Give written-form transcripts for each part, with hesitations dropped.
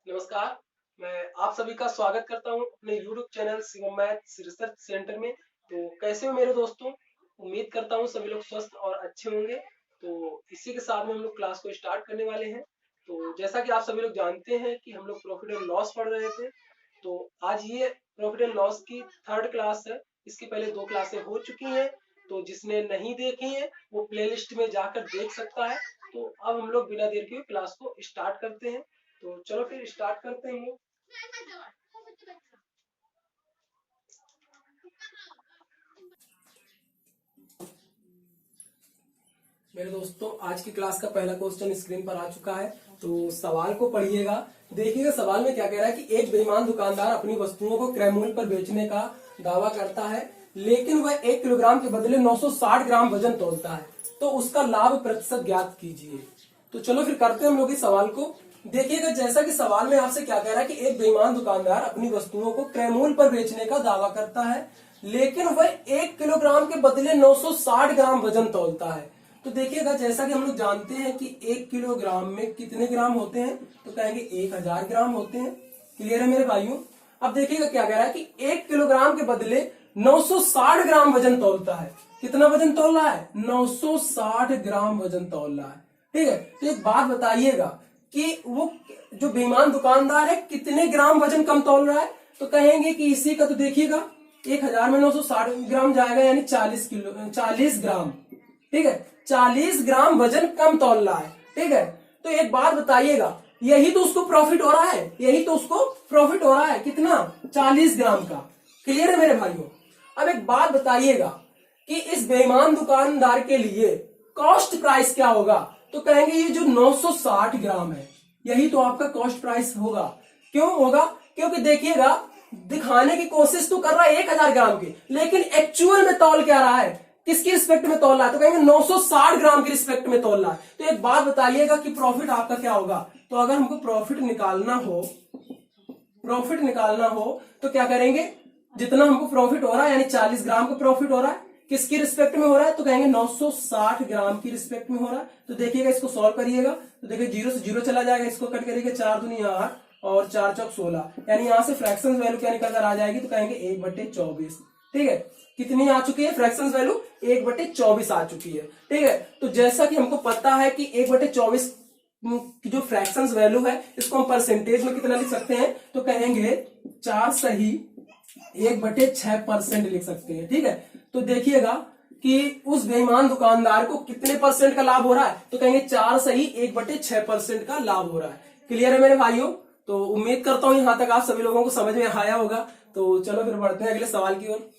नमस्कार। मैं आप सभी का स्वागत करता हूं अपने YouTube channel Shivam maths research centre में। तो कैसे हो मेरे दोस्तों? उम्मीद करता हूं सभी लोग स्वस्थ और अच्छे होंगे। तो इसी के साथ में हम लोग क्लास को स्टार्ट करने वाले हैं। तो जैसा कि आप सभी लोग जानते हैं कि हम लोग प्रॉफिट एंड लॉस पढ़ रहे थे। तो आज ये प्रॉफिट एंड लॉस की थर्ड क्लास है। इसके पहले 2 क्लासें हो चुकी हैं। तो जिसने नहीं देखी है वो प्लेलिस्ट में जाकर देख सकता है। तो अब हम लोग बिना देर के क्लास को स्टार्ट करते हैं। तो चलो फिर स्टार्ट करते हैं हम लोग। मेरे दोस्तों आज की क्लास का पहला क्वेश्चन स्क्रीन पर आ चुका है। तो सवाल को पढ़िएगा। देखिएगा सवाल में क्या कह रहा है कि एक बेईमान दुकानदार अपनी वस्तुओं को क्रय मूल्य पर बेचने का दावा करता है, लेकिन वह 1 किलोग्राम के बदले 960 ग्राम वजन तौलता है। तो उसका लाभ प्रतिशत ज्ञात कीजिए। तो चलो फिर करते हैं हम लोग इस सवाल को। देखिएगा जैसा कि सवाल में आपसे क्या कह रहा है कि एक बेईमान दुकानदार अपनी वस्तुओं को क्रय मूल्य पर बेचने का दावा करता है, लेकिन वह 1 किलोग्राम के बदले 960 ग्राम वजन तौलता है। तो देखिएगा जैसा कि हम लोग जानते हैं कि 1 किलोग्राम में कितने ग्राम होते हैं, तो कहेंगे 1000 ग्राम होते हैं। क्लियर है मेरे भाइयों? अब देखिएगा क्या कह रहा है कि 1 किलोग्राम के बदले 960 ग्राम वजन तौलता है। कितना वजन तौल रहा है? 960 ग्राम वजन तौल रहा है। ठीक है, तो एक बात बताइएगा कि वो जो बेईमान दुकानदार है कितने ग्राम वजन कम तौल रहा है। तो कहेंगे कि इसी का तो देखिएगा 1000 में 960 ग्राम जाएगा, यानी 40 ग्राम। ठीक है, 40 ग्राम वजन कम तौल रहा है। ठीक है, तो एक बात बताइएगा, यही तो उसको प्रॉफिट हो रहा है, यही तो उसको प्रॉफिट हो रहा है। कितना? 40 ग्राम का। क्लियर है मेरे भाइयों? अब एक बात बताइएगा कि इस बेईमान दुकानदार के लिए कॉस्ट प्राइस क्या होगा। तो कहेंगे ये जो 960 ग्राम है यही तो आपका कॉस्ट प्राइस होगा। क्यों होगा? क्योंकि देखिएगा दिखाने की कोशिश तो कर रहा है 1000 ग्राम की, लेकिन एक्चुअल में तौल क्या रहा है, किसकी रिस्पेक्ट में तौल रहा है? तो कहेंगे 960 ग्राम की रिस्पेक्ट में तौल रहा है। तो एक बात बताइएगा कि प्रॉफिट आपका क्या होगा। तो अगर हमको प्रॉफिट निकालना हो तो क्या करेंगे? जितना हमको प्रॉफिट हो रहा है यानी 40 ग्राम का प्रॉफिट हो रहा है, किसकी रिस्पेक्ट में हो रहा है? तो कहेंगे 960 ग्राम की रिस्पेक्ट में हो रहा है। तो देखिएगा इसको सॉल्व करिएगा तो देखिए 0 से 0 चला जाएगा, इसको कट करेंगे 4 दूनी 8 और 4 चौक 16, यानी यहां से फ्रैक्शन वैल्यू क्या निकल कर आ जाएगी। तो कहेंगे 1/24। ठीक है, कितनी आ चुकी है फ्रैक्शन वैल्यू? 1/24 आ चुकी है। ठीक है, तो जैसा कि हमको पता है कि 1/24 की जो फ्रैक्शन वैल्यू है इसको हम परसेंटेज में कितना लिख सकते हैं, तो कहेंगे 4 सही 1/6% लिख सकते हैं। ठीक है, तो देखिएगा कि उस बेईमान दुकानदार को कितने परसेंट का लाभ हो रहा है। तो कहेंगे 4 सही 1/6% का लाभ हो रहा है। क्लियर है मेरे भाइयों? तो उम्मीद करता हूं यहां तक आप सभी लोगों को समझ में आया होगा। तो चलो फिर बढ़ते हैं अगले सवाल की ओर।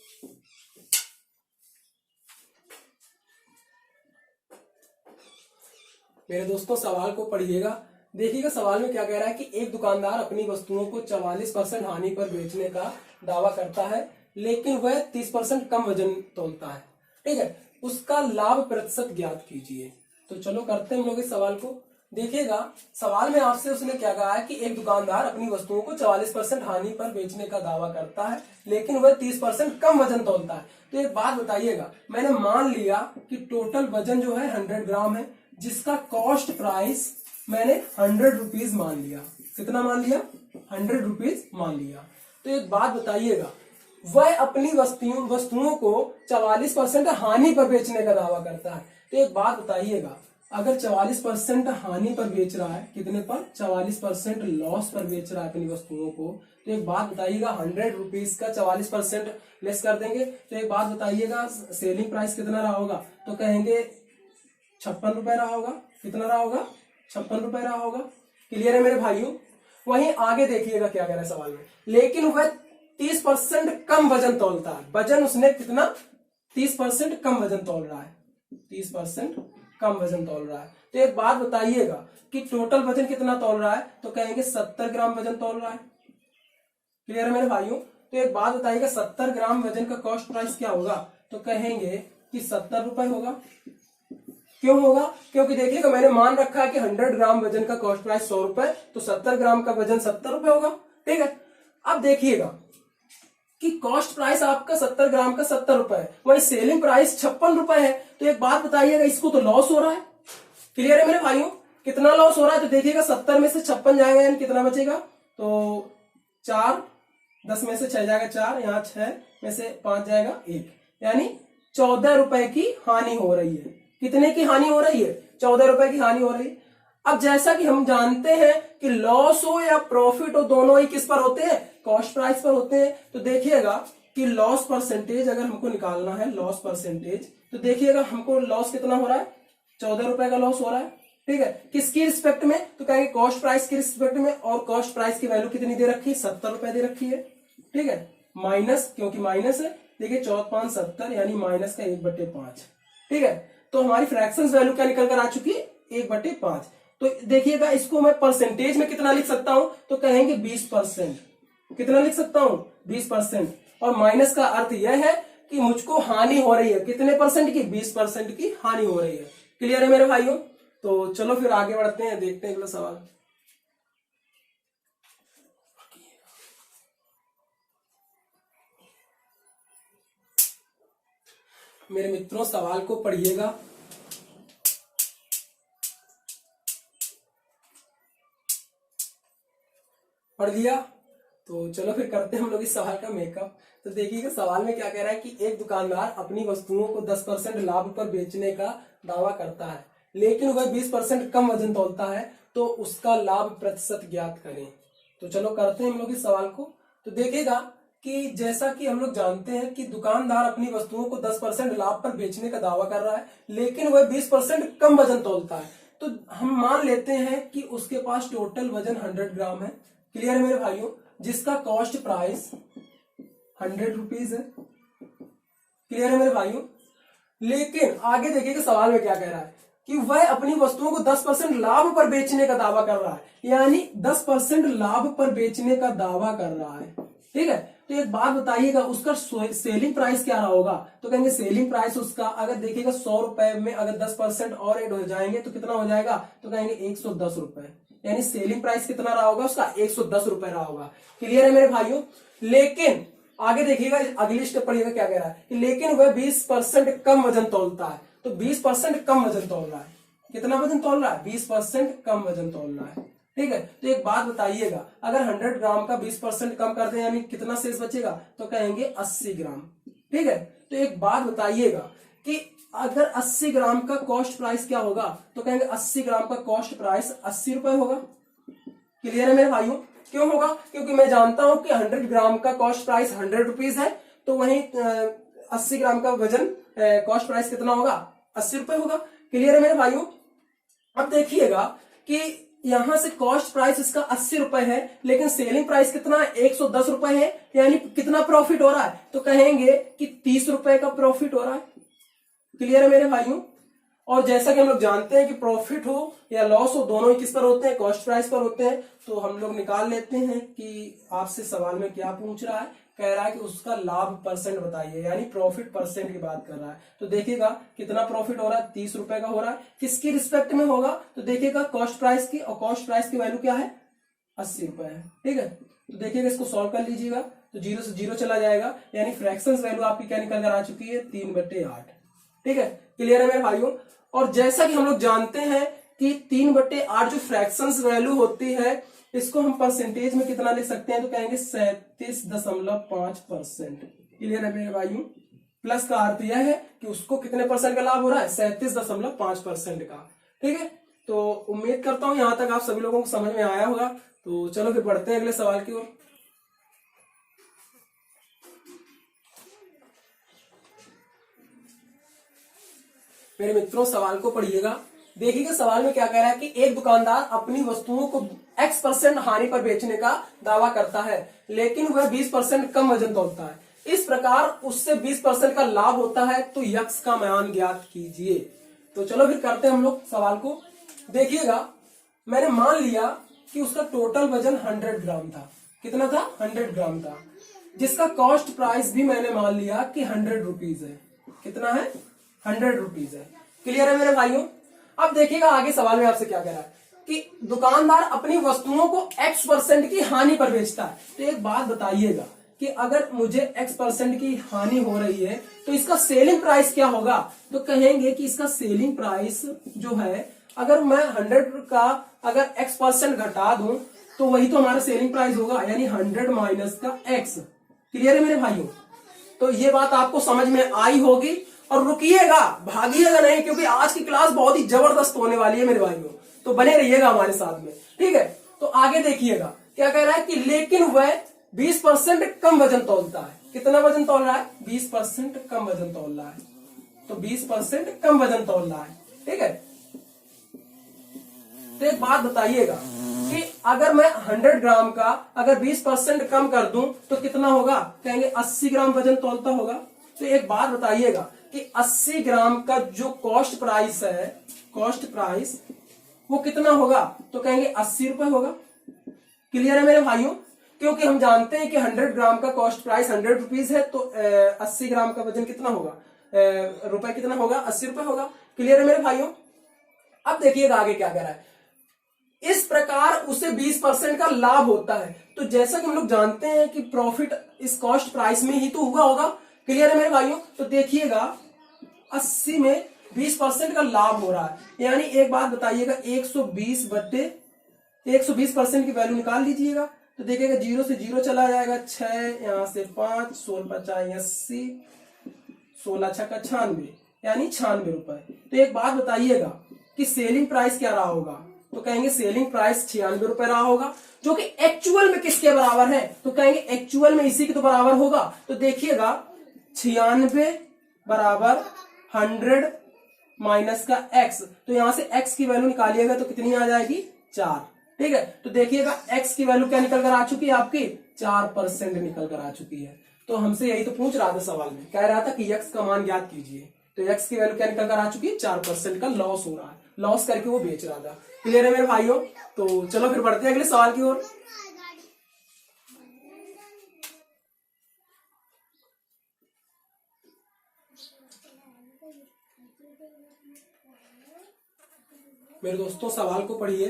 मेरे दोस्तों सवाल को पढ़िएगा। देखिएगा सवाल में क्या कह रहा है कि एक दुकानदार अपनी वस्तुओं को 44% हानि पर बेचने का दावा करता है, लेकिन वह 30% कम वजन तौलता है। ठीक है, उसका लाभ प्रतिशत ज्ञात कीजिए। तो चलो करते हैं हम लोग इस सवाल को। देखिएगा सवाल में आपसे उसने क्या कहा है कि एक दुकानदार अपनी वस्तुओं को 44% हानि पर बेचने का दावा करता है, लेकिन वह 30% कम वजन तौलता है। तो एक बात बताइएगा, मैंने मान लिया कि टोटल वजन जो है 100 ग्राम है, जिसका कॉस्ट प्राइस मैंने 100 रुपीज मान लिया। कितना मान लिया? 100 रुपीज मान लिया। तो एक बात बताइएगा, वह अपनी वस्तुओं को 44% हानि पर बेचने का दावा करता है। तो एक बात बताइएगा, अगर 44% हानि पर बेच रहा है, कितने पर? 44% लॉस पर बेच रहा है अपनी वस्तुओं को, तो एक बात बताइएगा 100 रुपीज का 44% लेस कर देंगे। तो एक बात बताइएगा सेलिंग प्राइस कितना रहा होगा। तो कहेंगे 56 रुपए रहा होगा। कितना रहा होगा? 56 रुपए रहा होगा। क्लियर है मेरे भाइयों? वहीं आगे देखिएगा क्या कह रहा है सवाल में, लेकिन वह 30% कम वजन तौलता है। वजन उसने कितना? 30% कम वजन तौल रहा है। 30% कम वजन तौल रहा है। तो एक बात बताइएगा कि टोटल वजन कितना तौल रहा है। तो कहेंगे 70 ग्राम वजन तौल रहा है। क्लियर है मेरे भाइयों? तो एक बात बताइएगा 70 ग्राम वजन का कॉस्ट प्राइस क्या होगा। तो कहेंगे कि 70 रुपए होगा। क्यों होगा? क्योंकि देखिएगा मैंने मान रखा है कि 100 ग्राम वजन का कॉस्ट प्राइस 100 रुपए, तो 70 ग्राम का वजन 70 रुपए होगा। ठीक है, अब देखिएगा कि कॉस्ट प्राइस आपका 70 ग्राम का 70 रुपए है, वही सेलिंग प्राइस 56 रुपए है। तो एक बात बताइएगा, इसको तो लॉस हो रहा है। क्लियर है मेरे भाइयों? कितना लॉस हो रहा है? तो देखिएगा 70 में से 56 जाएगा यानी कितना बचेगा? तो 4, 10 में से 6 जाएगा 4, यहाँ 6 में से 5 जाएगा 1, यानी 14 रुपए की हानि हो रही है। कितने की हानि हो रही है? 14 रुपए की हानि हो रही है। अब जैसा कि हम जानते हैं कि लॉस हो या प्रॉफिट हो, दोनों ही किस पर होते हैं? कॉस्ट प्राइस पर होते हैं। तो देखिएगा कि लॉस परसेंटेज अगर हमको निकालना है, लॉस परसेंटेज, तो देखिएगा हमको लॉस कितना हो रहा है? 14 रुपए का लॉस हो रहा है। ठीक है, किसकी रिस्पेक्ट में? तो कहेंगे कॉस्ट प्राइस की रिस्पेक्ट में, और कॉस्ट प्राइस की वैल्यू कितनी दे रखी है? 70 रुपए दे रखी है। ठीक है, माइनस, क्योंकि माइनस है, देखिए 14 5 70, यानी माइनस का 1/5। ठीक है, तो हमारी फ्रैक्शंस वैल्यू क्या निकल कर आ चुकी है? 1/5। तो देखिएगा इसको मैं परसेंटेज में कितना लिख सकता हूं? तो कहेंगे 20%। कितना लिख सकता हूं? 20%। और माइनस का अर्थ यह है कि मुझको हानि हो रही है। कितने परसेंट की? 20% की हानि हो रही है। क्लियर है मेरे भाइयों? तो चलो फिर आगे बढ़ते हैं, देखते हैं अगला सवाल। मेरे मित्रों, सवाल को पढ़िएगा। पढ़ लिया? तो चलो फिर करते हैं हम लोग इस सवाल का मेकअप। तो देखिएगा सवाल में क्या कह रहा है कि एक दुकानदार अपनी वस्तुओं को 10% लाभ पर बेचने का दावा करता है, लेकिन वह 20% कम वजन तौलता है, तो उसका लाभ प्रतिशत ज्ञात करें। तो चलो करते हैं हम लोग इस सवाल को। तो देखिएगा कि जैसा कि हम लोग जानते हैं कि दुकानदार अपनी वस्तुओं को 10% लाभ पर बेचने का दावा कर रहा है, लेकिन वह 20% कम वजन तौलता है। तो हम मान लेते हैं कि उसके पास टोटल वजन 100 ग्राम है। क्लियर है मेरे भाइयों? जिसका कॉस्ट प्राइस 100 रुपीज है। क्लियर है मेरे भाइयों? लेकिन आगे देखिएगा सवाल में क्या कह रहा है कि वह अपनी वस्तुओं को 10% लाभ पर बेचने का दावा कर रहा है, यानी 10% लाभ पर बेचने का दावा कर रहा है। ठीक है, तो एक बात बताइएगा, उसका सेलिंग प्राइस क्या रहा होगा? तो कहेंगे सेलिंग प्राइस उसका, अगर देखिएगा 100 रुपए में अगर 10% और ऐड हो जाएंगे तो कितना हो जाएगा? तो कहेंगे 110 रुपए, यानी सेलिंग प्राइस कितना रहा होगा उसका? 110 रुपए रहा होगा। क्लियर है मेरे भाइयों? लेकिन आगे देखिएगा, अगली स्टेप पढ़िएगा क्या कह रहा है कि लेकिन वह 20% कम वजन तौलता है। तो 20% कम वजन तौल रहा है। कितना वजन तौल रहा है? 20% कम वजन तौल रहा है। ठीक है, तो एक बात बताइएगा, अगर 100 ग्राम का 20% कम कर दें यानी कितना शेष बचेगा? तो कहेंगे 80 ग्राम। ठीक है, तो एक बात बताइएगा कि अगर 80 ग्राम का कॉस्ट प्राइस क्या होगा? तो कहेंगे 80 ग्राम का कॉस्ट प्राइस 80 रुपए होगा। क्लियर है मेरे भाइयों? क्यों होगा? क्योंकि मैं जानता हूं कि 100 ग्राम का कॉस्ट प्राइस 100 रुपीज है, तो वहीं 80 ग्राम का वजन कॉस्ट प्राइस कितना होगा? 80 रुपए होगा। क्लियर है मेरे भाइयों? अब देखिएगा कि यहां से कॉस्ट प्राइस इसका 80 रुपए है, लेकिन सेलिंग प्राइस कितना है? 110 रुपए है, यानी कितना प्रॉफिट हो रहा है? तो कहेंगे कि 30 रुपए का प्रॉफिट हो रहा है। क्लियर है मेरे भाइयों? और जैसा कि हम लोग जानते हैं कि प्रॉफिट हो या लॉस हो, दोनों ही किस पर होते हैं? कॉस्ट प्राइस पर होते हैं। तो हम लोग निकाल लेते हैं कि आपसे सवाल में क्या पूछ रहा है। कह रहा है कि उसका लाभ परसेंट बताइए, यानी प्रॉफिट परसेंट की बात कर रहा है। तो देखिएगा कितना प्रॉफिट हो रहा है? 30 रुपए का हो रहा है। किसकी रिस्पेक्ट में होगा? तो देखिएगा कॉस्ट प्राइस की, और कॉस्ट प्राइस की वैल्यू क्या है? 80 रुपए है। ठीक है, तो देखिएगा इसको सॉल्व कर लीजिएगा, तो 0 से 0 चला जाएगा, यानी फ्रैक्शंस वैल्यू आपकी क्या निकल कर आ चुकी है? 3/8। ठीक है, क्लियर है मेरे भाइयों? और जैसा कि हम लोग जानते हैं कि 3/8 जो फ्रैक्शंस वैल्यू होती है, इसको हम परसेंटेज में कितना लिख सकते हैं? तो कहेंगे 37.5%। क्लियर है मेरे भाइयों? प्लस का अर्थ यह है कि उसको कितने परसेंट का लाभ हो रहा है? 37.5% का। ठीक है, तो उम्मीद करता हूं यहां तक आप सभी लोगों को समझ में आया होगा। तो चलो फिर बढ़ते हैं अगले सवाल की ओर। मेरे मित्रों, सवाल को पढ़िएगा। देखिएगा सवाल में क्या कह रहा है कि एक दुकानदार अपनी वस्तुओं को X% हानि पर बेचने का दावा करता है, लेकिन वह 20% कम वजन तौलता है। इस प्रकार उससे 20% का लाभ होता है, तो यक्ष का मान ज्ञात कीजिए। तो चलो फिर करते हैं हम लोग सवाल को। देखिएगा, मैंने मान लिया कि उसका टोटल वजन 100 ग्राम था। कितना था? 100 ग्राम था, जिसका कॉस्ट प्राइस भी मैंने मान लिया कि 100 रुपीज है। कितना है? 100 रुपीज है। क्लियर है मेरे भाइयों? अब देखिएगा आगे सवाल में आपसे क्या कह रहा है कि दुकानदार अपनी वस्तुओं को X% की हानि पर बेचता है। तो एक बात बताइएगा कि अगर मुझे X% की हानि हो रही है, तो इसका सेलिंग प्राइस क्या होगा? तो कहेंगे कि इसका सेलिंग प्राइस जो है, अगर मैं 100 का अगर X% घटा दूं, तो वही तो हमारा सेलिंग प्राइस होगा, यानी 100 माइनस का x। क्लियर है मेरे भाइयों? तो ये बात आपको समझ में आई होगी। और रुकिएगा, भागिएगा नहीं, क्योंकि आज की क्लास बहुत ही जबरदस्त होने वाली है मेरे भाइयों, तो बने रहिएगा हमारे साथ में, ठीक है। तो आगे देखिएगा क्या कह रहा है कि लेकिन वह 20% कम वजन तौलता है। कितना वजन तौल रहा है? 20% कम वजन तौल रहा है। तो 20% कम वजन तौल रहा है, ठीक है। तो एक बात बताइएगा कि अगर मैं 100 ग्राम का अगर 20% कम कर दूं तो कितना होगा? कहेंगे 80 ग्राम वजन तौलता होगा। तो एक बात बताइएगा कि 80 ग्राम का जो कॉस्ट प्राइस है, कॉस्ट प्राइस वो कितना होगा? तो कहेंगे 80 रुपए होगा। क्लियर है मेरे भाइयों? क्योंकि हम जानते हैं कि 100 ग्राम का कॉस्ट प्राइस 100 रुपीज है, तो 80 ग्राम का वजन कितना होगा? रुपए कितना होगा? 80 रुपए होगा। क्लियर है मेरे भाइयों? अब देखिएगा आगे क्या कह रहा है। इस प्रकार उसे 20% का लाभ होता है। तो जैसा कि हम लोग जानते हैं कि प्रॉफिट इस कॉस्ट प्राइस में ही तो हुआ होगा। क्लियर है मेरे भाइयों? तो देखिएगा 80 में 20% का लाभ हो रहा है, यानी एक बात बताइएगा 120 बट्टे 120% की वैल्यू निकाल लीजिएगा। तो देखिएगा 0 से 0 चला जाएगा, 6 यहां से 5, 16 50 80, 16 छक्का 96, यानी 96 रुपए। तो एक बात बताइएगा कि सेलिंग प्राइस क्या रहा होगा? तो कहेंगे सेलिंग प्राइस 96 रुपए रहा होगा, जो कि एक्चुअल में किसके बराबर है? तो कहेंगे एक्चुअल में इसी के तो बराबर होगा। तो देखिएगा 96 बराबर 100 माइनस का x। तो यहां से x की वैल्यू निकालिएगा तो कितनी आ जाएगी? 4। ठीक है। तो देखिएगा x की वैल्यू क्या निकल कर आ चुकी है आपकी? 4% निकल कर आ चुकी है। तो हमसे यही तो पूछ रहा था सवाल में, कह रहा था कि x का मान ज्ञात कीजिए। तो x की वैल्यू क्या निकल कर आ चुकी है? 4% का लॉस हो रहा है, लॉस करके वो बेच रहा था। क्लियर है मेरे भाइयों? तो चलो फिर बढ़ते हैं अगले सवाल की ओर। मेरे दोस्तों सवाल को पढ़िए।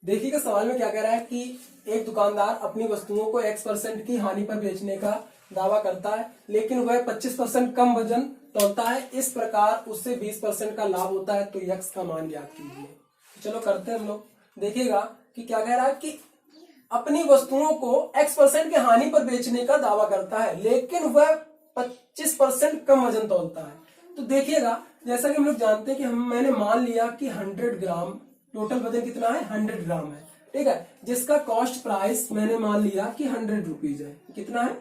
देखिएगा सवाल में क्या कह रहा है कि एक दुकानदार अपनी वस्तुओं को x% की हानि पर बेचने का दावा करता है, लेकिन वह 25% कम वजन तौलता है। इस प्रकार उससे 20% का लाभ होता है। तो x का मान ज्ञात कीजिए। चलो करते हैं हम लोग। देखिएगा कि क्या कह रहा है कि अपनी वस्तुओं को x% की हानि पर बेचने का दावा करता है, लेकिन वह 25% कम वजन तौलता है। तो देखिएगा जैसा कि हम लोग जानते हैं कि मैंने मान लिया कि 100 ग्राम टोटल वजन कितना है? 100 ग्राम है, ठीक है। जिसका कॉस्ट प्राइस मैंने मान लिया कि 100 रुपीज है। कितना है?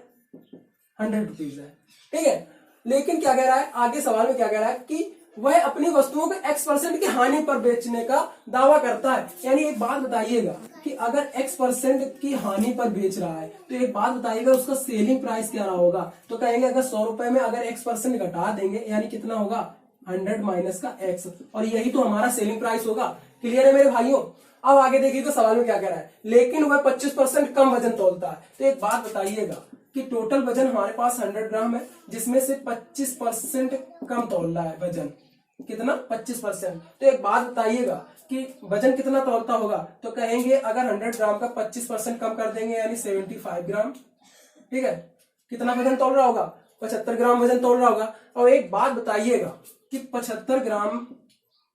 100 रुपीज है, ठीक है। लेकिन क्या कह रहा है आगे सवाल में? क्या कह रहा है कि वह अपनी वस्तुओं को x% की हानि पर बेचने का दावा करता है। यानी एक बात बताइएगा कि अगर x% की हानि पर बेच रहा है तो एक बात बताइएगा उसका सेलिंग प्राइस क्या रहा होगा? तो कहेंगे अगर 100 रुपए में अगर x% घटा देंगे यानी कितना होगा? 100 माइनस का x, और यही तो हमारा सेलिंग प्राइस होगा। क्लियर है मेरे भाइयों? अब आगे देखिए तो सवाल में क्या कह रहा है, लेकिन वह 25% कम वजन तौलता है। तो एक बात बताइएगा कि टोटल वजन हमारे पास 100 ग्राम है, जिसमें से 25% कम तौल रहा है वजन। कितना? 25%। तो एक बात बताइएगा कि वजन कितना तौलता होगा? तो कहेंगे अगर 100 ग्राम का 25% कम कर देंगे यानी 75 ग्राम, ठीक है। कितना वजन तौल रहा होगा? 75 ग्राम वजन तौल रहा होगा। और एक बात बताइएगा कि 75 ग्राम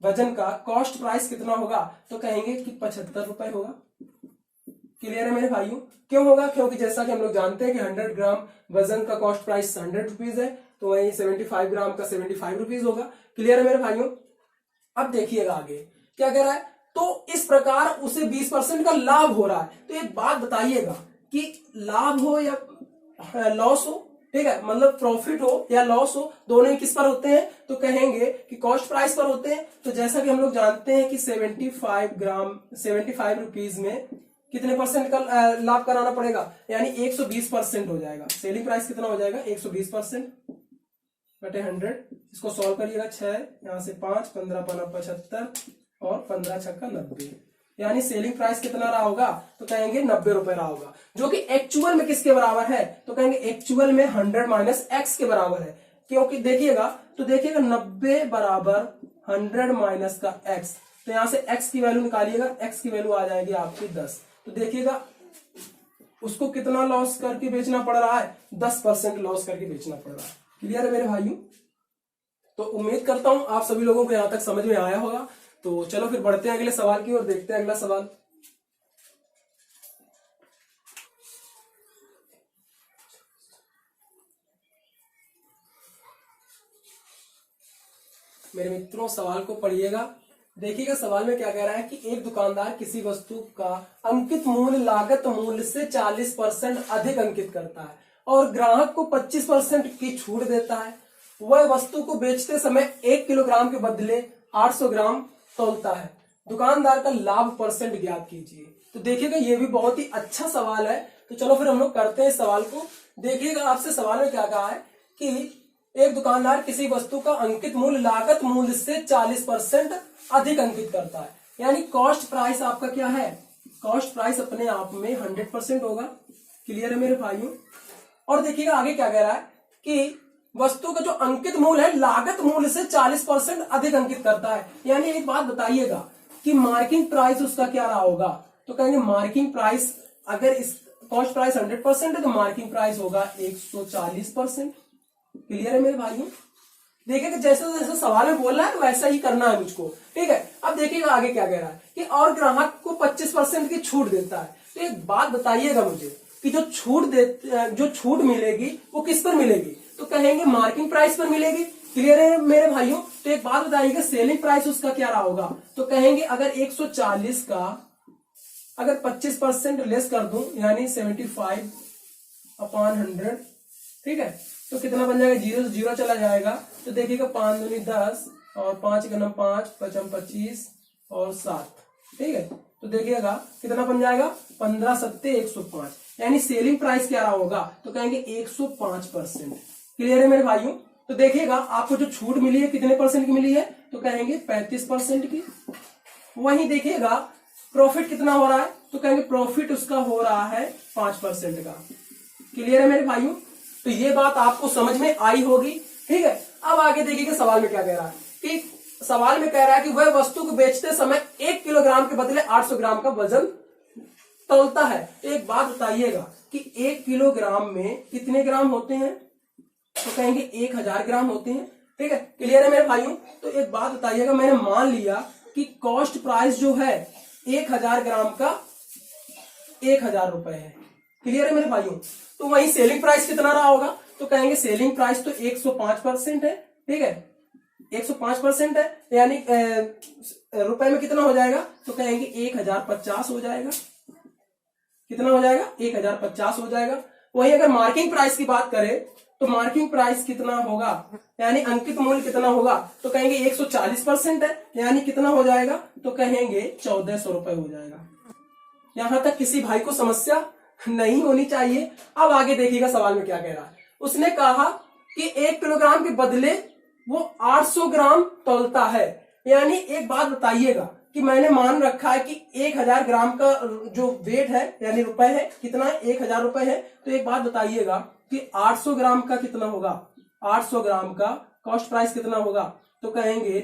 वजन का कॉस्ट प्राइस कितना होगा? तो कहेंगे कि 75 रुपए होगा। क्लियर है मेरे भाइयों? क्यों होगा? क्योंकि जैसा कि हम लोग जानते हैं कि 100 ग्राम वजन का कॉस्ट प्राइस 100 रुपीज है, तो वही 75 ग्राम का 75 रुपीज होगा। क्लियर है मेरे भाइयों? अब देखिएगा आगे क्या कह रहा है। तो इस प्रकार उसे 20% का लाभ हो रहा है। तो एक बात बताइएगा कि लाभ हो या लॉस हो, ठीक है, मतलब प्रॉफिट हो या लॉस हो, दोनों ही किस पर होते हैं? तो कहेंगे कि कॉस्ट प्राइस पर होते हैं। तो जैसा कि हम लोग जानते हैं कि 75 रुपीज में कितने परसेंट का लाभ कराना पड़ेगा? यानी 120% हो जाएगा। सेलिंग प्राइस कितना हो जाएगा? 120% बटे 100। इसको सॉल्व करिएगा, 6 यहां से 5, 15 पना 75 और 15 छक्का 90, यानी सेलिंग प्राइस कितना रहा होगा? तो कहेंगे 90 रुपए रहा होगा, जो कि एक्चुअल में किसके बराबर है? तो कहेंगे एक्चुअल में 100 माइनस x के बराबर है। क्योंकि देखिएगा तो देखिएगा 90 बराबर 100 माइनस का x। तो यहां से x की वैल्यू निकालिएगा, x की वैल्यू आ जाएगी आपकी 10। तो देखिएगा उसको कितना लॉस करके बेचना पड़ रहा है? 10% लॉस करके बेचना पड़ रहा है। क्लियर है मेरे भाइयों? तो उम्मीद करता हूं आप सभी लोगों को यहां तक समझ में आया होगा। तो चलो फिर बढ़ते हैं अगले सवाल की ओर, देखते हैं अगला सवाल। मेरे मित्रों सवाल को पढ़िएगा। देखिएगा सवाल में क्या कह रहा है कि एक दुकानदार किसी वस्तु का अंकित मूल्य लागत मूल्य से 40% अधिक अंकित करता है और ग्राहक को 25% की छूट देता है। वह वस्तु को बेचते समय 1 किलोग्राम के बदले 800 ग्राम तौलता है। दुकानदार का लाभ परसेंट ज्ञात कीजिए। तो देखिएगा ये भी बहुत ही अच्छा सवाल है। तो चलो फिर हम लोग करते हैं इस सवाल को। देखिएगा आपसे सवाल में क्या कहा है कि एक दुकानदार किसी वस्तु का अंकित मूल्य लागत मूल्य से 40% अधिक अंकित करता है, यानी कॉस्ट प्राइस आपका क्या है, कॉस्ट प्राइस अपने आप में 100% होगा। क्लियर है मेरे भाइयों। और देखिएगा आगे क्या कह रहा है कि वस्तु का जो अंकित मूल्य है लागत मूल्य से 40% अधिक अंकित करता है, यानी एक बात बताइएगा कि मार्किंग प्राइस उसका क्या रहा होगा। तो कहेंगे मार्किंग प्राइस, अगर इस कॉस्ट प्राइस 100% है तो मार्किंग प्राइस होगा 140%। क्लियर है मेरे भाइयों। देखिए जैसे जैसे सवाल में बोल रहा है तो वैसा ही करना है मुझको, ठीक है। अब देखिएगा आगे क्या कह रहा है कि और ग्राहक को 25% की छूट देता है। तो एक बात बताइएगा मुझे कि जो छूट मिलेगी वो किस पर मिलेगी। तो कहेंगे मार्किंग प्राइस पर मिलेगी। क्लियर है मेरे भाइयों। तो एक बात बताइएगा सेलिंग प्राइस उसका क्या रहा होगा। तो कहेंगे अगर 140 का अगर 25% लेस कर दूं यानी 75/100, ठीक है, तो कितना बन जाएगा, 0 से 0 चला जाएगा। तो देखिएगा 5 दूनी 10 और 5 का 5 5 25 और 7, ठीक है। तो देखिएगा कितना बन जाएगा 15 सत्ते 105, यानी सेलिंग प्राइस क्या रहा होगा। तो कहेंगे 105%। क्लियर है मेरे भाइयों। तो देखिएगा आपको जो छूट मिली है कितने परसेंट की मिली है, तो कहेंगे 35% की। वहीं देखिएगा प्रॉफिट कितना हो रहा है, तो कहेंगे प्रॉफिट उसका हो रहा है 5% का। क्लियर है मेरे भाइयों। तो ये बात आपको समझ में आई होगी, ठीक है। अब आगे देखिएगा सवाल में क्या कह रहा है कि सवाल में कह रहा है कि वह वस्तु को बेचते समय 1 किलोग्राम के बदले 800 ग्राम का वजन तौलता है। एक बात बताइएगा कि 1 किलोग्राम में कितने ग्राम होते हैं, तो कहेंगे 1000 ग्राम होते हैं, ठीक है। क्लियर है मेरे भाइयों। तो एक बात बताइएगा, मैंने मान लिया कि कॉस्ट प्राइस जो है 1000 ग्राम का 1000 रुपए है। क्लियर है मेरे भाइयों। तो वही सेलिंग प्राइस कितना रहा होगा, तो कहेंगे सेलिंग प्राइस तो 105% है, ठीक है, 105% है, यानी रुपए में कितना हो जाएगा, तो कहेंगे 1050 हो जाएगा। कितना हो जाएगा, 1050 हो जाएगा। वही अगर मार्किंग प्राइस की बात करें तो मार्किंग प्राइस कितना होगा, यानी अंकित मूल्य कितना होगा, तो कहेंगे 140% है, यानी कितना हो जाएगा, तो कहेंगे 1400 रुपए हो जाएगा। यहां तक किसी भाई को समस्या नहीं होनी चाहिए। अब आगे देखिएगा सवाल में क्या कह रहा है। उसने कहा कि 1 किलोग्राम के बदले वो 800 ग्राम तौलता है, यानी एक बात बताइएगा कि मैंने मान रखा है कि 1000 ग्राम का जो वेट है यानी रुपए है, कितना है, 1000 रुपए है। तो एक बात बताइएगा कि 800 ग्राम का कितना होगा, 800 ग्राम का कॉस्ट प्राइस कितना होगा, तो कहेंगे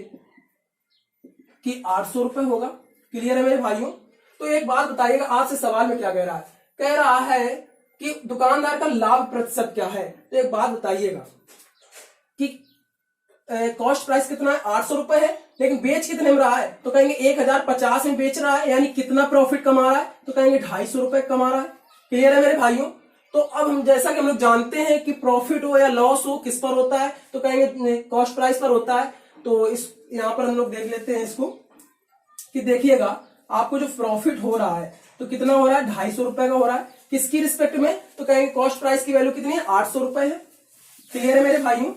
कि 800 रुपए होगा। क्लियर है मेरे भाइयों। तो एक बात बताइएगा, आज से सवाल में क्या कह रहा है, कह रहा है कि दुकानदार का लाभ प्रतिशत क्या है। तो एक बात बताइएगा कि कॉस्ट प्राइस कितना है, 800 रुपए है, लेकिन बेच कितने में रहा है, तो कहेंगे 1050 में बेच रहा है, यानी कितना प्रॉफिट कमा रहा है, तो कहेंगे 250 रुपए कमा रहा है। क्लियर है मेरे भाइयों। तो अब हम जैसा कि हम लोग जानते हैं कि प्रॉफिट हो या लॉस हो किस पर होता है, तो कहेंगे कॉस्ट प्राइस पर होता है। तो इस यहां पर हम लोग देख लेते हैं इसको कि देखिएगा आपको जो प्रॉफिट हो रहा है तो कितना हो रहा है, 250 रुपए का हो रहा है। किसकी रिस्पेक्ट में, तो कहेंगे कॉस्ट प्राइस की वैल्यू कितनी है, 800 रुपए है। क्लियर है मेरे भाइयों।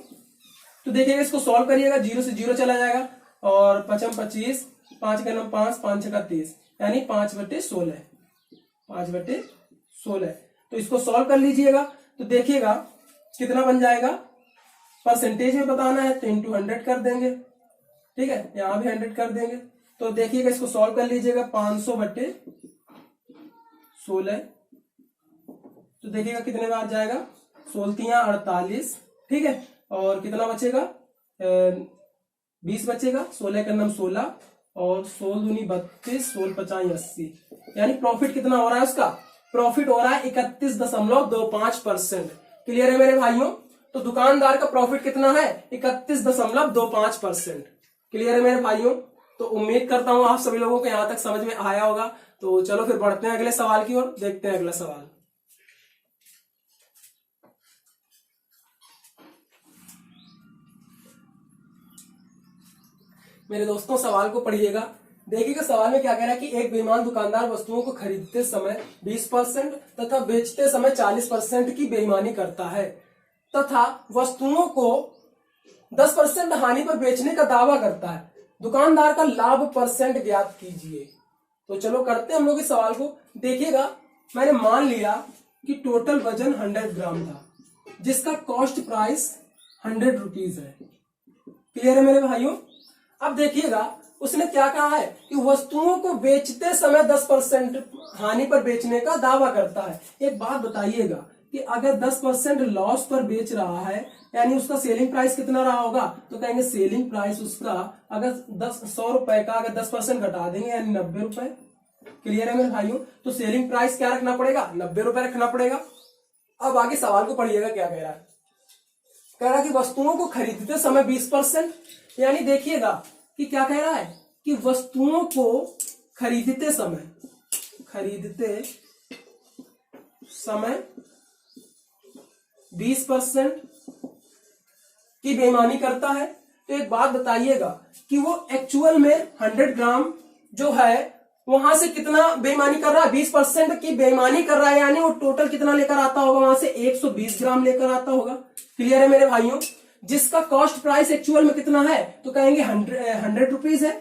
तो देखिएगा इसको सॉल्व करिएगा, 0 से 0 चला जाएगा और 5 25, 5 का 5 5 का 30, यानी 5/16, 5/16। तो इसको सॉल्व कर लीजिएगा। तो देखिएगा कितना बन जाएगा, परसेंटेज में बताना है तो इंटू 100 कर देंगे, ठीक है, यहां भी 100 कर देंगे। तो देखिएगा इसको सॉल्व कर लीजिएगा, 500/16। तो देखिएगा कितने बार जाएगा, 16 48, ठीक है, और कितना बचेगा, 20 बचेगा, 16 का 16 और 16 दूनी 32, 16 पचाई 80, यानी प्रॉफिट कितना हो रहा है उसका, प्रॉफिट हो रहा है 31.25%। क्लियर है मेरे भाइयों। तो दुकानदार का प्रॉफिट कितना है, 31.25%। क्लियर है मेरे भाइयों। तो उम्मीद करता हूं आप सभी लोगों को यहां तक समझ में आया होगा। तो चलो फिर बढ़ते हैं अगले सवाल की ओर, देखते हैं अगला सवाल। मेरे दोस्तों सवाल को पढ़िएगा। देखिएगा सवाल में क्या कह रहा है कि एक बेईमान दुकानदार वस्तुओं को खरीदते समय 20% तथा बेचते समय 40% की बेईमानी करता है तथा वस्तुओं को 10% हानि पर बेचने का दावा करता है। दुकानदार का लाभ परसेंट ज्ञात कीजिए। तो चलो करते हैं हम लोग इस सवाल को। देखिएगा मैंने मान लिया कि टोटल वजन 100 ग्राम था जिसका कॉस्ट प्राइस 100 रुपीज है। क्लियर है मेरे भाइयों। अब देखिएगा उसने क्या कहा है कि वस्तुओं को बेचते समय 10% हानि पर बेचने का दावा करता है। एक बात बताइएगा कि अगर 10% लॉस पर बेच रहा है यानी उसका सेलिंग प्राइस कितना रहा होगा, तो कहेंगे सेलिंग प्राइस उसका अगर 100 रुपए का अगर 10% घटा देंगे यानी 90 रुपए। क्लियर है मेरे भाइयों। तो सेलिंग प्राइस क्या रखना पड़ेगा, 90 रुपए रखना पड़ेगा। अब आगे सवाल को पढ़िएगा क्या कह रहा है। कह रहा है कि वस्तुओं को खरीदते समय 20%, यानी देखिएगा कि क्या कह रहा है कि वस्तुओं को खरीदते समय 20% की बेईमानी करता है। तो एक बात बताइएगा कि वो एक्चुअल में 100 ग्राम जो है वहां से कितना बेईमानी कर रहा है, 20% की बेईमानी कर रहा है, यानी वो टोटल कितना लेकर आता होगा, वहां से 120 ग्राम लेकर आता होगा। क्लियर है मेरे भाइयों। जिसका कॉस्ट प्राइस एक्चुअल में कितना है, तो कहेंगे 100 रुपीज है।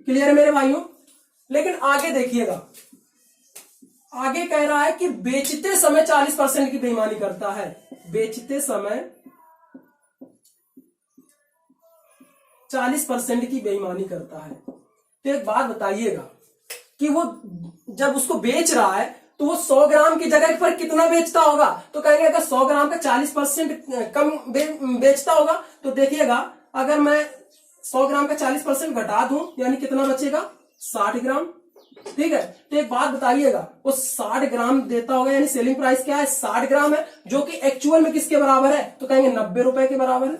क्लियर है मेरे भाइयों। लेकिन आगे देखिएगा, आगे कह रहा है कि बेचते समय 40% की बेईमानी करता है। बेचते समय 40% की बेईमानी करता है। तो एक बात बताइएगा कि वो जब उसको बेच रहा है तो वो 100 ग्राम की जगह पर कितना बेचता होगा, तो कहेंगे अगर 100 ग्राम का 40% कम बेचता होगा तो देखिएगा अगर मैं 100 ग्राम का 40% घटा दूं यानी कितना बचेगा, 60 ग्राम। ठीक है। तो एक बात बताइएगा वो 60 ग्राम देता होगा यानी सेलिंग प्राइस क्या है, 60 ग्राम है, जो कि एक्चुअल में किसके बराबर है, तो कहेंगे 90 रुपए के बराबर है।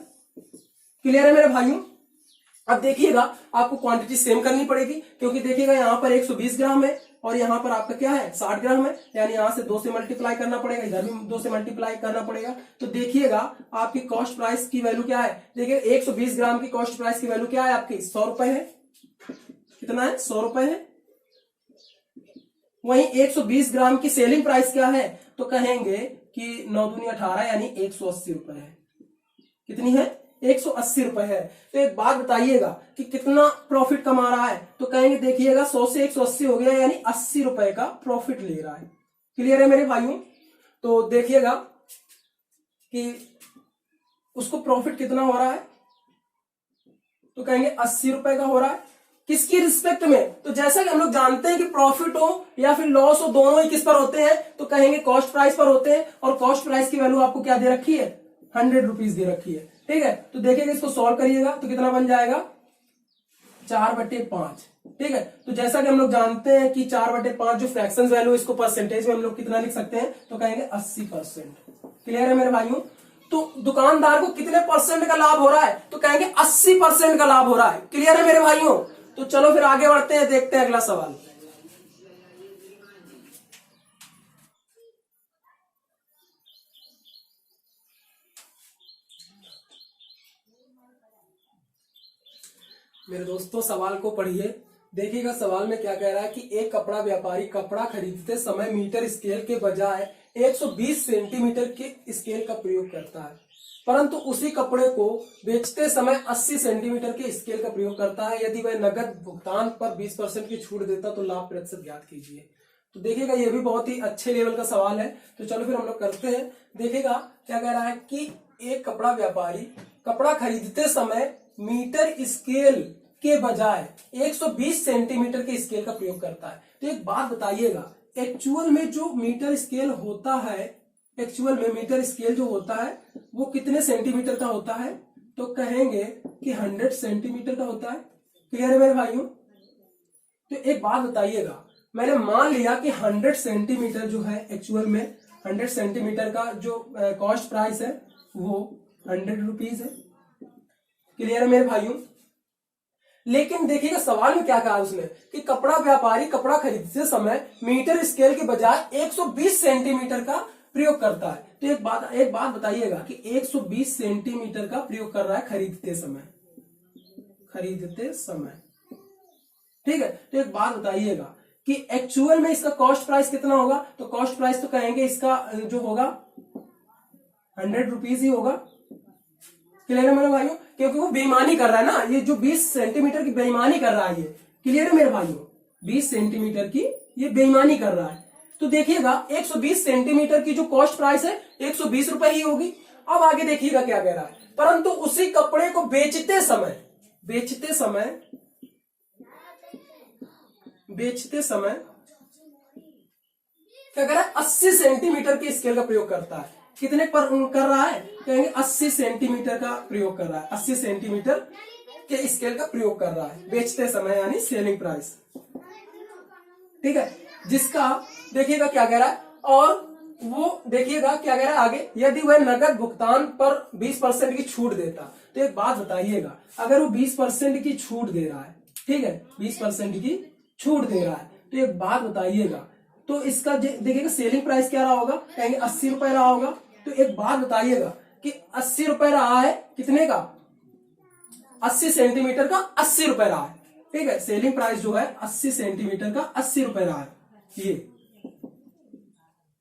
क्लियर है मेरे भाइयों। अब देखिएगा आपको क्वांटिटी सेम करनी पड़ेगी क्योंकि देखिएगा यहाँ पर 120 ग्राम है और यहाँ पर आपका क्या है 60 ग्राम है, यानी यहाँ से 2 से मल्टीप्लाई करना पड़ेगा, इधर भी 2 से मल्टीप्लाई करना पड़ेगा। तो देखिएगा आपकी कॉस्ट प्राइस की वैल्यू क्या है, देखिए 120 ग्राम की कॉस्ट प्राइस की वैल्यू क्या है आपकी, 100 रुपए है। कितना है, 100 रुपए है। वहीं 120 ग्राम की सेलिंग प्राइस क्या है, तो कहेंगे कि 9 दूनी 18 यानी 180 रुपए है। कितनी है, 180 रुपए है। तो एक बात बताइएगा कि कितना प्रॉफिट कमा रहा है, तो कहेंगे देखिएगा 100 से 180 हो गया यानी 80 रुपए का प्रॉफिट ले रहा है। क्लियर है मेरे भाइयों। तो देखिएगा कि उसको प्रॉफिट कितना हो रहा है, तो कहेंगे 80 रुपए का हो रहा है। किसकी रिस्पेक्ट में, तो जैसा कि हम लोग जानते हैं कि प्रॉफिट हो या फिर लॉस हो दोनों ही किस पर होते हैं, तो कहेंगे कॉस्ट प्राइस पर होते हैं। और कॉस्ट प्राइस की वैल्यू आपको क्या दे रखी है, 100 रुपीज दे रखी है। ठीक है। तो देखिएगा इसको सॉल्व करिएगा तो कितना बन जाएगा, 4/5। ठीक है। तो जैसा कि हम लोग जानते हैं कि 4/5 जो फ्रैक्शन वैल्यू, इसको परसेंटेज में हम लोग कितना लिख सकते हैं, तो कहेंगे 80%। क्लियर है मेरे भाइयों। तो दुकानदार को कितने परसेंट का लाभ हो रहा है, तो कहेंगे 80% का लाभ हो रहा है। क्लियर है मेरे भाइयों। तो चलो फिर आगे बढ़ते हैं, देखते हैं अगला सवाल। मेरे दोस्तों सवाल को पढ़िए। देखिएगा सवाल में क्या कह रहा है कि एक कपड़ा व्यापारी कपड़ा खरीदते समय मीटर स्केल के बजाय 120 सेंटीमीटर के स्केल का प्रयोग करता है, परंतु उसी कपड़े को बेचते समय 80 सेंटीमीटर के स्केल का प्रयोग करता है। यदि वह नगद भुगतान पर 20% की छूट देता तो लाभ प्रतिशत ज्ञात कीजिए। तो देखिएगा ये भी बहुत ही अच्छे लेवल का सवाल है। तो चलो फिर हम लोग करते हैं। देखिएगा क्या कह रहा है कि एक कपड़ा व्यापारी कपड़ा खरीदते समय मीटर स्केल के बजाय 120 सेंटीमीटर के स्केल का प्रयोग करता है। तो एक बात बताइएगा, एक्चुअल में जो मीटर स्केल होता है, एक्चुअल में मीटर स्केल जो होता है वो कितने सेंटीमीटर का होता है, तो कहेंगे कि 100 सेंटीमीटर का होता है। क्लियर है मेरे भाइयों। तो एक बात बताइएगा, मैंने मान लिया कि 100 सेंटीमीटर जो है एक्चुअल में 100 सेंटीमीटर का जो कॉस्ट प्राइस है वो 100 रुपीज है। क्लियर है मेरे भाइयों। लेकिन देखिएगा सवाल में क्या कहा उसने कि कपड़ा व्यापारी कपड़ा खरीदते समय मीटर स्केल के बजाय 120 सेंटीमीटर का प्रयोग करता है। तो एक बात बताइएगा कि 120 सेंटीमीटर का प्रयोग कर रहा है खरीदते समय। खरीदते समय। ठीक है, तो एक बात बताइएगा कि एक्चुअल में इसका कॉस्ट प्राइस कितना होगा, तो कॉस्ट प्राइस तो कहेंगे इसका जो होगा 100 रुपीज ही होगा। क्लियर है मेरे भाइयों, क्योंकि वो बेईमानी कर रहा है ना, ये जो 20 सेंटीमीटर की बेईमानी कर रहा है ये। क्लियर है मेरे भाइयों, 20 सेंटीमीटर की ये बेईमानी कर रहा है। तो देखिएगा 120 सेंटीमीटर की जो कॉस्ट प्राइस है 120 रुपए ही होगी। अब आगे देखिएगा क्या कह रहा है, परंतु उसी कपड़े को बेचते समय क्या कर रहा है, 80 सेंटीमीटर के स्केल का प्रयोग करता है। कितने पर कर रहा है, कहेंगे 80 सेंटीमीटर का प्रयोग कर रहा है, 80 सेंटीमीटर के स्केल का प्रयोग कर रहा है बेचते समय, यानी सेलिंग प्राइस। ठीक है, जिसका देखिएगा क्या कह रहा है, और वो देखिएगा क्या कह रहा है आगे, यदि वह नकद भुगतान पर 20% की छूट देता। तो एक बात बताइएगा, अगर वो 20% की छूट दे रहा है, ठीक है, 20% की छूट दे रहा है, तो एक बात बताइएगा, तो इसका देखिएगा सेलिंग प्राइस क्या रहा होगा, कहेंगे 80 रुपए रहा होगा। तो एक बात बताइएगा कि 80 रुपए रहा है, कितने का, 80 सेंटीमीटर का 80 रुपए रहा है। ठीक है, सेलिंग प्राइस जो है 80 सेंटीमीटर का 80 रुपए रहा है। ये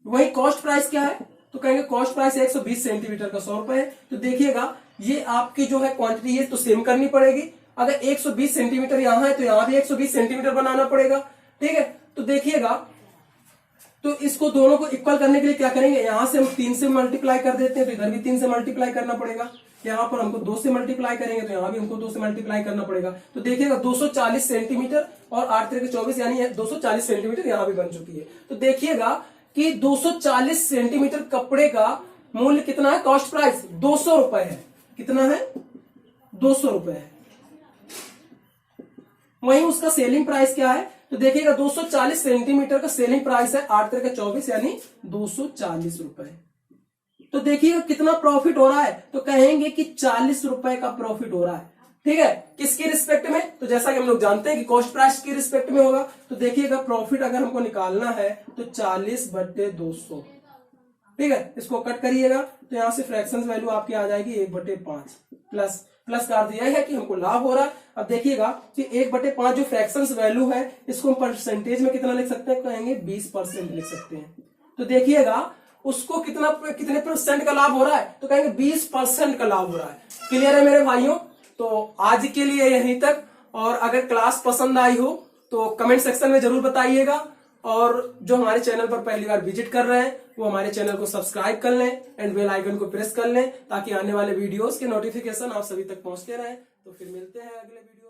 वही कॉस्ट प्राइस क्या है, तो कहेंगे कॉस्ट प्राइस 120 सेंटीमीटर का 100 रुपए है। तो देखिएगा ये आपकी जो है क्वांटिटी ये तो सेम करनी पड़ेगी। अगर 120 सेंटीमीटर यहां है तो यहां भी 120 सेंटीमीटर बनाना पड़ेगा। ठीक है, तो देखिएगा, तो इसको दोनों को इक्वल करने के लिए क्या करेंगे, यहां से हम 3 से मल्टीप्लाई कर देते हैं, तो इधर भी 3 से मल्टीप्लाई करना पड़ेगा। यहाँ पर हमको 2 से मल्टीप्लाई करेंगे तो यहाँ भी हमको 2 से मल्टीप्लाई करना पड़ेगा। तो देखिएगा 240 सेंटीमीटर और 8 3 24 यानी 240 सेंटीमीटर यहाँ भी बन चुकी है। तो देखिएगा कि 240 सेंटीमीटर कपड़े का मूल्य कितना है, कॉस्ट प्राइस 200 रुपए है। कितना है, 200 रुपए है। वहीं उसका सेलिंग प्राइस क्या है, तो देखिएगा 240 सेंटीमीटर का सेलिंग प्राइस है 8 3 24 यानी 240 रुपए। तो देखिएगा कितना प्रॉफिट हो रहा है, तो कहेंगे कि 40 रुपए का प्रॉफिट हो रहा है। ठीक है, किसके रिस्पेक्ट में, तो जैसा कि हम लोग जानते हैं कि कॉस्ट प्राइस के रिस्पेक्ट में होगा। तो देखिएगा प्रॉफिट अगर हमको निकालना है तो 40/200। ठीक है, इसको कट करिएगा तो यहां से फ्रैक्शंस वैल्यू आपकी आ जाएगी 1/5 प्लस का अर्थ यह है कि हमको लाभ हो रहा है। अब देखिएगा कि 1/5 जो फ्रैक्शंस वैल्यू है इसको हम परसेंटेज में कितना लिख सकते हैं, कहेंगे 20% लिख सकते हैं। तो देखिएगा उसको कितने परसेंट का लाभ हो रहा है, तो कहेंगे 20% का लाभ हो रहा है। क्लियर है मेरे भाइयों, तो आज के लिए यहीं तक। और अगर क्लास पसंद आई हो तो कमेंट सेक्शन में जरूर बताइएगा, और जो हमारे चैनल पर पहली बार विजिट कर रहे हैं वो हमारे चैनल को सब्सक्राइब कर लें एंड बेल आइकन को प्रेस कर लें, ताकि आने वाले वीडियोस के नोटिफिकेशन आप सभी तक पहुंचते रहें। तो फिर मिलते हैं अगले वीडियो।